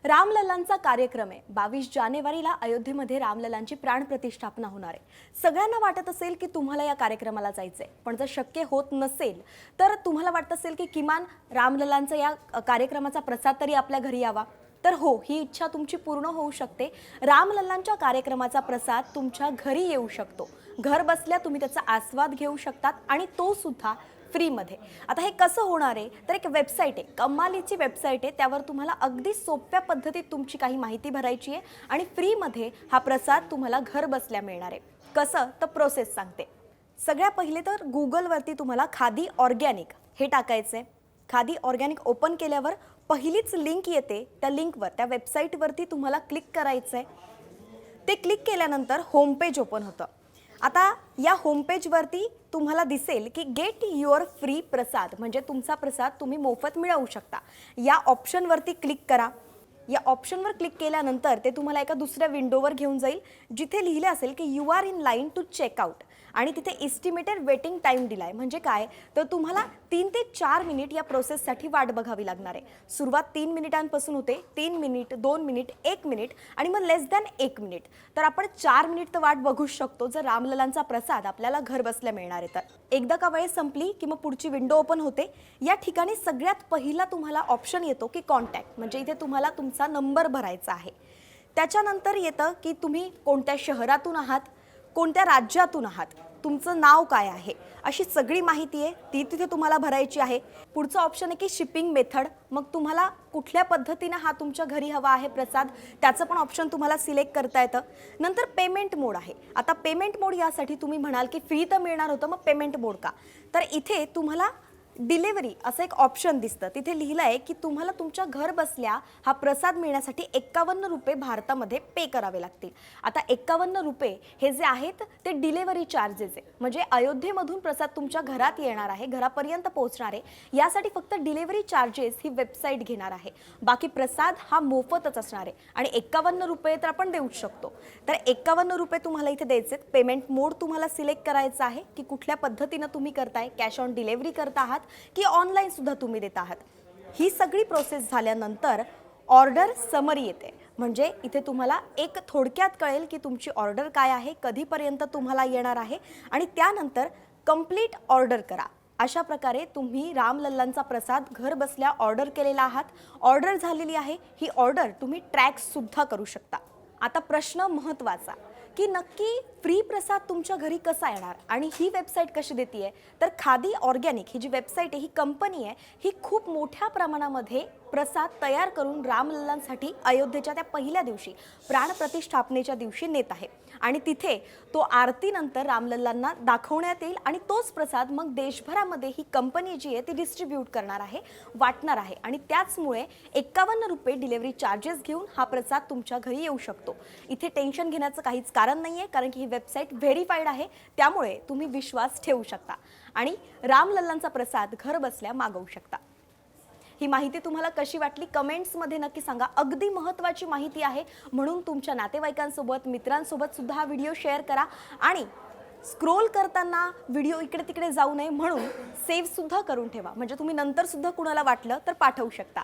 रामलल्लांचा कार्यक्रम आहे 22 जानेवारीला अयोध्येमध्ये रामलल्लांची प्राणप्रतिष्ठापना होणार आहे। सगळ्यांना वाटत असेल की तुम्हाला या कार्यक्रमाला जायचंय, पण जर शक्य होत नसेल तर तुम्हाला वाटत असेल की किमान रामलल्लांचा या कार्यक्रमाचा प्रसाद तरी आपल्या घरी यावा, तर हो, ही इच्छा तुमची पूर्ण होऊ शकते। रामलल्लांच्या कार्यक्रमाचा प्रसाद तुमच्या घरी येऊ शकतो। घर बसल्या तुम्ही त्याचा आस्वाद घेऊ शकतात आणि तो सुद्धा फ्री मध्ये। आता हे कसं होणार आहे तर एक वेबसाईट आहे, कमालीची वेबसाईट आहे, त्यावर तुम्हाला अगदी सोप्या पद्धतीत तुमची काही माहिती भरायची आहे आणि फ्री मध्ये हा प्रसाद तुम्हाला घर बसल्या मिळणार आहे। कसं तर प्रोसेस सांगते। सगळ्यात पहिले तर गुगल वरती तुम्हाला खादी ऑर्गॅनिक हे टाकायचंय। खादी ऑर्गॅनिक ओपन केल्यावर पहिलीच लिंक येते, त्या लिंकवर त्या वेबसाईट वरती तुम्हाला क्लिक करायचंय। ते क्लिक केल्यानंतर होम पेज ओपन होतं। आता या होम पेज वरती तुम्हाला दिसेल की गेट युअर फ्री प्रसाद, म्हणजे तुमचा प्रसाद तुम्ही मोफत मिळवू शकता। या ऑप्शन वरती क्लिक करा। या ऑप्शनवर क्लिक केल्यानंतर ते तुम्हाला एका दुसऱ्या विंडोवर घेऊन जाईल, जिथे लिहिले असेल की you are in line to checkout आणि तिथे एस्टिमेटेड वेटिंग टाइम दिलाय। म्हणजे काय तर तुम्हाला 3 ते 4 मिनिट या प्रोसेससाठी वाट बघावी लागणार आहे। सुरुवात 3 मिनिटांपासून होते, 3 मिनिट, 2 मिनिट, 1 मिनिट आणि मग लेस दॅन 1 मिनिट। तर आपण 4 मिनिट तर वाट बघू शकतो जर रामलल्लांचा प्रसाद आपल्याला घर बसल्या मिळणार आहे तर। एकदा का वेळ संपली की मग पुढची विंडो ओपन होते। या ठिकाणी सगळ्यात पहिला तुम्हाला ऑप्शन येतो की कॉन्टॅक्ट, म्हणजे इथे तुम्हाला तुमचा नंबर भरायचा आहे। त्याच्यानंतर येतं की तुम्ही कोणत्या शहरातून आहात, कोणत्या राज्यातून आहात, तुमचं नाव काय आहे, अशी सगळी माहिती आहे ती तिथे तुम्हाला भरायची आहे। पुढचं ऑप्शन आहे की शिपिंग मेथड, मग तुम्हाला कुठल्या पद्धतीने हा तुमच्या घरी हवा आहे प्रसाद त्याचं पण ऑप्शन तुम्हाला सिलेक्ट करता येतं। नंतर पेमेंट मोड आहे। आता पेमेंट मोड यासाठी तुम्ही म्हणाल की फ्री तर मिळणार होतं, मग पेमेंट मोड का, तर इथे तुम्हाला डिलिव्हरी असं एक ऑप्शन दिसतं। तिथे लिहिलं आहे की तुम्हाला तुमच्या घर बसल्या हा प्रसाद मिळण्यासाठी 51 रुपये भारतामध्ये पे करावे लागतील। आता 51 रुपये हे जे आहेत ते डिलिव्हरी चार्जेस आहे, म्हणजे अयोध्येमधून प्रसाद तुमच्या घरात येणार आहे, घरापर्यंत पोहोचणार आहे। यासाठी फक्त डिलिव्हरी चार्जेस ही वेबसाईट घेणार आहे, बाकी प्रसाद हा मोफतच असणार आहे आणि 51 रुपये तर आपण देऊ शकतो। तर 51 रुपये तुम्हाला इथे द्यायचे। पेमेंट मोड तुम्हाला सिलेक्ट करायचा आहे की कुठल्या पद्धतीने तुम्ही करताय, कॅश ऑन डिलिव्हरी करता आहात की ऑनलाइन सुद्धा तुम्ही देत आहात। ही सगळी प्रोसेस झाल्यानंतर ऑर्डर समरी येते, म्हणजे इथे तुम्हाला एक थोडक्यात कळेल की तुमची ऑर्डर काय आहे, कधीपर्यंत तुम्हाला येणार आहे आणि त्यानंतर कंप्लीट ऑर्डर करा। अशा प्रकारे तुम्ही रामलल्लांचा प्रसाद घर बसल्या ऑर्डर केलेला आहात, ऑर्डर झालेली आहे। ही ऑर्डर तुम्ही ट्रॅक सुद्धा करू शकता। आता प्रश्न महत्त्वाचा की नक्की फ्री प्रसाद तुमच्या घरी कसा येणार आणि ही वेबसाईट कशी देतीये, तर खादी ऑर्गॅनिक ही जी वेबसाईट आहे, ही कंपनी आहे, ही खूप मोठ्या प्रमाणामध्ये प्रसाद तयार करून रामलल्लांसाठी अयोध्येच्या त्या पहिल्या दिवशी प्राणप्रतिष्ठापनेच्या दिवशी नेत आहे आणि तिथे तो आरतीनंतर रामलल्लांना दाखवण्यात येईल आणि तोच प्रसाद मग देशभरामध्ये ही कंपनी जी आहे ती डिस्ट्रीब्यूट करणार आहे, वाटणार आहे आणि त्याचमुळे 51 रुपये डिलिव्हरी चार्जेस घेऊन हा प्रसाद तुमच्या घरी येऊ शकतो। इथे टेन्शन घेण्याचं काहीच कारण नाहीये, कारण की ही वेबसाईट व्हेरीफाईड आहे, त्यामुळे तुम्ही विश्वास ठेवू शकता आणि रामलल्लांचा प्रसाद घर बसल्या मागवू शकता। ही माहिती तुम्हाला कशी वाटली कमेंट्स मध्ये नक्की सांगा। अगदी महत्त्वाची माहिती आहे, म्हणून तुमच्या नातेवाईकांसोबत, मित्रांसोबत सुद्धा हा व्हिडिओ शेअर करा आणि स्क्रोल करताना व्हिडिओ इकडे तिकडे जाऊ नये म्हणून सेव्ह सुद्धा करून ठेवा, म्हणजे तुम्ही नंतर सुद्धा कुणाला वाटलं तर पाठवू शकता।